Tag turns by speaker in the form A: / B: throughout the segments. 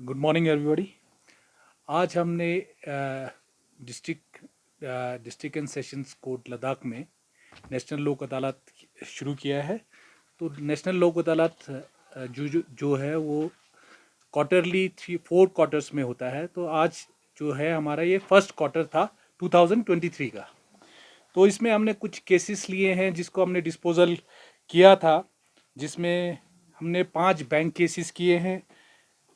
A: Good morning everybody. आज हमने district district and sessions court Ladakh में नेशनल लोक अदालत शुरू किया है। तो नेशनल लोक अदालत जो है वो क्वार्टरली 4 क्वार्टर्स में होता है। तो आज जो है हमारा ये फर्स्ट क्वार्टर था 2023 का। तो इसमें हमने कुछ केसेस लिए हैं जिसको हमने डिस्पोजल किया था, जिसमें हमने 5 बैंक केसेस किए हैं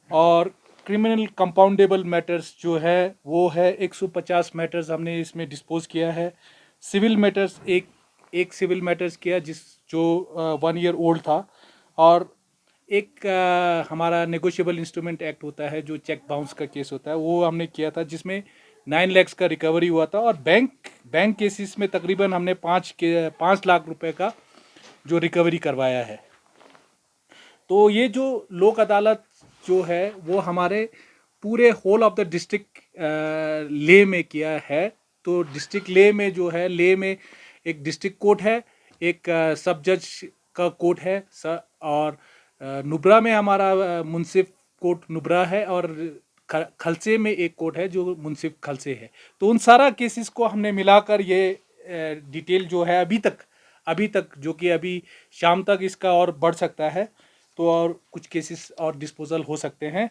A: और क्रिमिनल कंपाउंडेबल मैटर्स जो है वो है 150 मैटर्स हमने इसमें डिस्पोज किया है। सिविल मैटर्स एक सिविल मैटर्स किया जो 1 ईयर ओल्ड था, और एक हमारा नेगोशिएबल इंस्ट्रूमेंट एक्ट होता है जो चेक बाउंस का केस होता है, वो हमने किया था जिसमें 9 लाख का रिकवरी हुआ था। और बैंक केसेस में तकरीबन हमने 5 लाख रुपए का जो रिकवरी करवाया है। तो ये जो लोक अदालत जो है वो हमारे पूरे होल ऑफ द डिस्ट्रिक्ट ले में किया है। तो डिस्ट्रिक्ट ले में जो है, ले में एक डिस्ट्रिक्ट कोर्ट है, एक सब जज का कोर्ट है, और नुब्रा में हमारा मुंसिफ कोर्ट नुब्रा है, और खलसे में एक कोर्ट है जो मुंसिफ खलसे है। तो उन सारा केसेस को हमने मिलाकर ये डिटेल जो है अभी तक जो कि अभी शाम तक इसका और बढ़ सकता है, तो और कुछ केसेस और डिस्पोजल हो सकते हैं।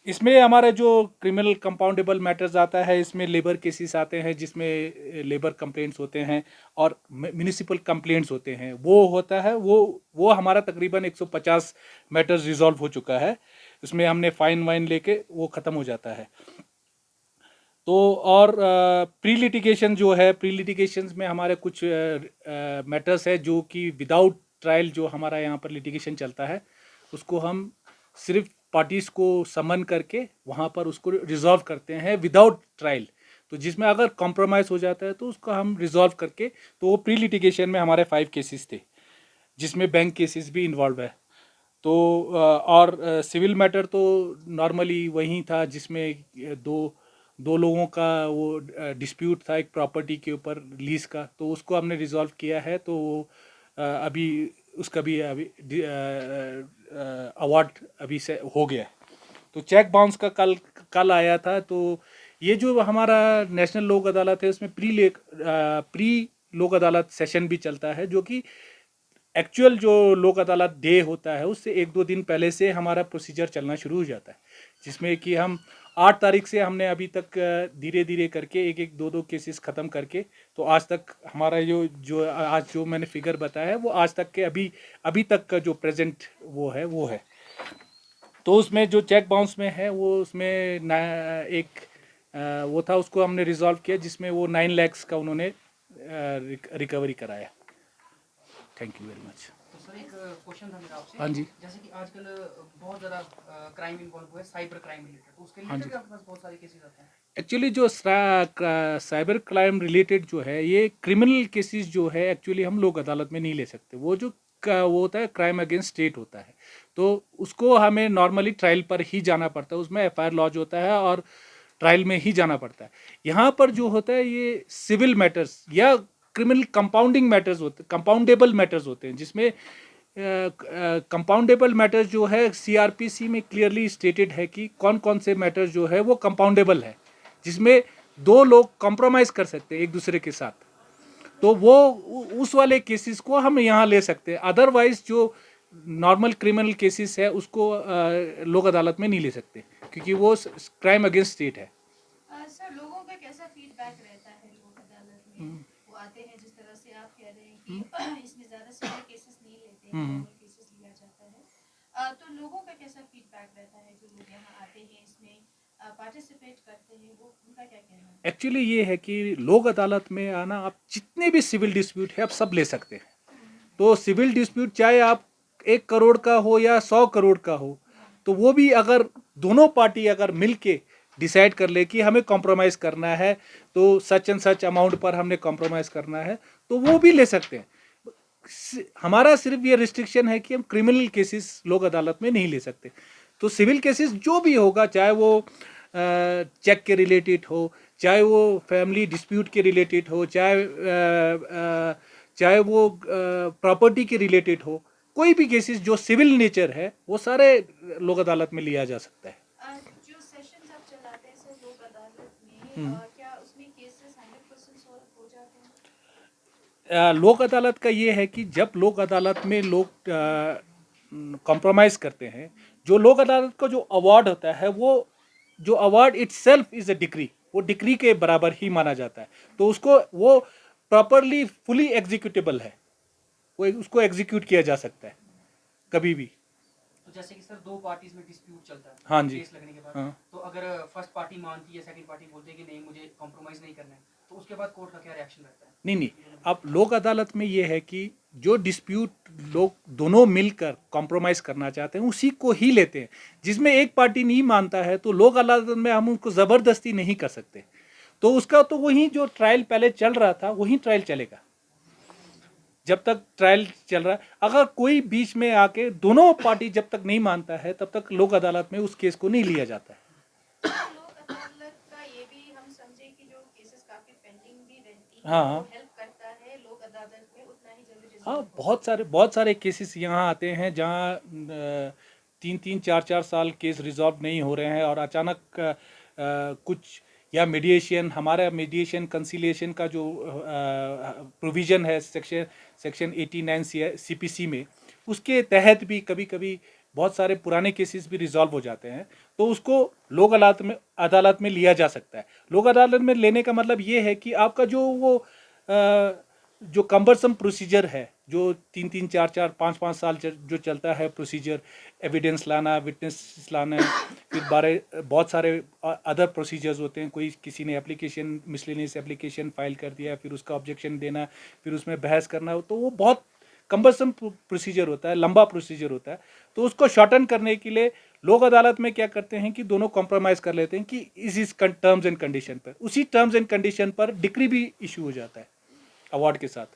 A: इसमें हमारे जो क्रिमिनल कंपाउंडेबल मैटर्स आता है, इसमें लेबर केसेस आते हैं जिसमें लेबर कंप्लेंट्स होते हैं और म्यूनिसिपल कंप्लेंट्स होते हैं। वो होता है वो हमारा तकरीबन 150 मैटर्स रिजॉल्व हो चुका है। उसमें हमने फाइन वाइन लेके वो ख़त्म हो जाता है। तो और प्री लिटिगेशन जो है, प्री लिटिगेशन में हमारे कुछ मैटर्स है जो कि विदाउट ट्रायल जो हमारा यहाँ पर लिटिगेशन चलता है, उसको हम सिर्फ पार्टीज को समन करके वहाँ पर उसको रिजॉल्व करते हैं विदाउट ट्रायल। तो जिसमें अगर कॉम्प्रोमाइज़ हो जाता है तो उसको हम रिजॉल्व करके, तो वो प्री लिटिगेशन में हमारे 5 केसेस थे जिसमें बैंक केसेस भी इन्वॉल्व है। तो और सिविल मैटर तो नॉर्मली वही था जिसमें दो लोगों का वो डिस्प्यूट था एक प्रॉपर्टी के ऊपर लीज का, तो उसको हमने रिजॉल्व किया है। तो वो अभी उसका भी अभी अवार्ड अभी से हो गया है। तो चेक बाउंस का कल आया था। तो ये जो हमारा नेशनल लोक अदालत है उसमें प्री लोक अदालत सेशन भी चलता है, जो कि एक्चुअल जो लोक अदालत डे होता है उससे 1-2 दिन पहले से हमारा प्रोसीजर चलना शुरू हो जाता है, जिसमें कि हम 8 तारीख से हमने अभी तक धीरे धीरे करके एक 2 केसेस ख़त्म करके, तो आज तक हमारा जो आज जो मैंने फिगर बताया है वो आज तक के अभी तक का जो प्रेजेंट वो है। तो उसमें जो चेक बाउंस में है वो उसमें एक वो था, उसको हमने रिजॉल्व किया जिसमें वो 9 लाख का उन्होंने रिकवरी कराया। Thank you very much.
B: तो सर एक क्वेश्चन था मेरा आपसे।
A: हाँ जी।
B: जैसे कि आजकल बहुत ज़्यादा क्राइम इन्वॉल्व हुआ है, साइबर क्राइम रिलेटेड, तो उसके
A: हाँ
B: रिलेटेड
A: जी।
B: आपके पास बहुत सारे केसेस आते हैं।
A: एक्चुअली जो साइबर क्राइम रिलेटेड जो है, ये क्रिमिनल केसेस जो है एक्चुअली हम लोग अदालत में नहीं ले सकते। वो होता है क्राइम अगेंस्ट स्टेट होता है, तो उसको हमें नॉर्मली ट्रायल पर ही जाना पड़ता है। उसमें एफआईआर लॉज होता है और ट्रायल में ही जाना पड़ता है। यहाँ पर जो होता है ये सिविल मैटर्स या क्रिमिनल कंपाउंडेबल मैटर्स होते हैं, जिसमें कंपाउंडेबल मैटर्स जो है सीआरपीसी में क्लियरली स्टेटेड है कि कौन कौन से मैटर्स जो है वो कंपाउंडेबल है, जिसमें 2 लोग कॉम्प्रोमाइज़ कर सकते हैं एक दूसरे के साथ। तो वो उस वाले केसेस को हम यहाँ ले सकते हैं। अदरवाइज जो नॉर्मल क्रिमिनल केसेस है उसको लोक अदालत में नहीं ले सकते, क्योंकि वो क्राइम अगेंस्ट स्टेट है।
C: सर, लोगों का कैसा फीडबैक रहता है लोक अदालत में? वो आते हैं जिस तरह से आप कह रहे हैं कि इसमें ज़्यादा सीवियर केसेस नहीं लेते हैं, नॉर्मल केसेस लिया जाता है, तो लोगों का कैसा फीडबैक रहता है? जो लोग यहाँ आते हैं इसमें पार्टिसिपेट करते हैं, वो उनका क्या कहना है?
A: एक्चुअली ये है कि लोक अदालत में आना, आप जितने भी सिविल डिस्प्यूट है आप सब ले सकते हैं। तो सिविल डिस्प्यूट चाहे आप 1 करोड़ का हो या 100 करोड़ का हो, तो वो भी अगर दोनों पार्टी अगर मिल के डिसाइड कर ले कि हमें कॉम्प्रोमाइज़ करना है, तो सच एंड सच अमाउंट पर हमने कॉम्प्रोमाइज़ करना है, तो वो भी ले सकते हैं। हमारा सिर्फ ये रिस्ट्रिक्शन है कि हम क्रिमिनल केसेस लोक अदालत में नहीं ले सकते। तो सिविल केसेस जो भी होगा, चाहे वो चेक के रिलेटेड हो, चाहे वो फैमिली डिस्प्यूट के रिलेटेड हो, चाहे वो प्रॉपर्टी के रिलेटेड हो, कोई भी केसेस जो सिविल नेचर है वो सारे लोक अदालत में लिया जा सकता है।
C: जो सेशंस आप चलाते हैं सर लोक अदालत में, क्या उसमें केसेस 100% सॉल्व हो जाते हैं?
A: लोक अदालत का ये है कि जब लोक अदालत में लोग कॉम्प्रोमाइज़ करते हैं, जो लोक अदालत का जो अवार्ड होता है वो जो award itself is a decree, वो डिक्री के बराबर ही माना जाता है। तो उसको वो प्रॉपरली फुली एग्जीक्यूटेबल है, वो उसको एग्जीक्यूट किया जा सकता है कभी भी।
B: तो जैसे कि सर दो पार्टीज में डिस्प्यूट चलता है,
A: हाँ जी।
B: केस लगने के बाद,
A: हाँ।
B: तो अगर फर्स्ट पार्टी मानती है, सेकंड पार्टी बोलती है कि नहीं मुझे कॉम्प्रोमाइज नहीं करना है, तो उसके बाद कोर्ट का क्या रिएक्शन रहता है?
A: नहीं, अब लोक अदालत में ये है कि जो डिस्प्यूट लोग दोनों मिलकर कॉम्प्रोमाइज़ करना चाहते हैं उसी को ही लेते हैं। जिसमें एक पार्टी नहीं मानता है तो लोक अदालत में हम उनको ज़बरदस्ती नहीं कर सकते, तो उसका तो वही जो ट्रायल पहले चल रहा था वही ट्रायल चलेगा जब तक ट्रायल चल रहा है। अगर कोई बीच में आके दोनों पार्टी जब तक नहीं मानता है तब तक लोक अदालत में उस केस को नहीं लिया जाता है।
C: लोक अदालत का ये भी हम समझे कि जो केसेस काफी पेंडिंग भी रहती है,
A: हाँ।
C: वो हेल्प करता है लोक अदालत में उतना ही जल्दी
A: हाँ,
C: रिजॉल्व
A: बहुत सारे केसेस यहाँ आते हैं जहाँ 3-4 साल केस रिजॉल्व नहीं हो रहे हैं और अचानक कुछ या मीडिएशन, हमारा मीडिएशन कंसिलिएशन का जो प्रोविज़न है सेक्शन 89 CPC में, उसके तहत भी कभी कभी बहुत सारे पुराने केसेस भी रिजॉल्व हो जाते हैं, तो उसको लोक अदालत में लिया जा सकता है। लोक अदालत में लेने का मतलब ये है कि आपका जो वो जो कम्बरसम प्रोसीजर है, जो 3-4 5 साल जो चलता है प्रोसीजर, एविडेंस लाना, विटनेस लाना, फिर बहुत सारे अदर प्रोसीजर्स होते हैं। कोई किसी ने एप्लीकेशन, मिसलेनियस एप्लीकेशन फाइल कर दिया, फिर उसका ऑब्जेक्शन देना, फिर उसमें बहस करना, तो वो बहुत कम्बरसम प्रोसीजर होता है, लंबा प्रोसीजर होता है। तो उसको शॉर्टन करने के लिए लोक अदालत में क्या करते हैं कि दोनों कॉम्प्रोमाइज़ कर लेते हैं कि इस टर्म्स एंड कंडीशन पर, उसी टर्म्स एंड कंडीशन पर डिक्री भी इशू हो जाता है अवार्ड के साथ।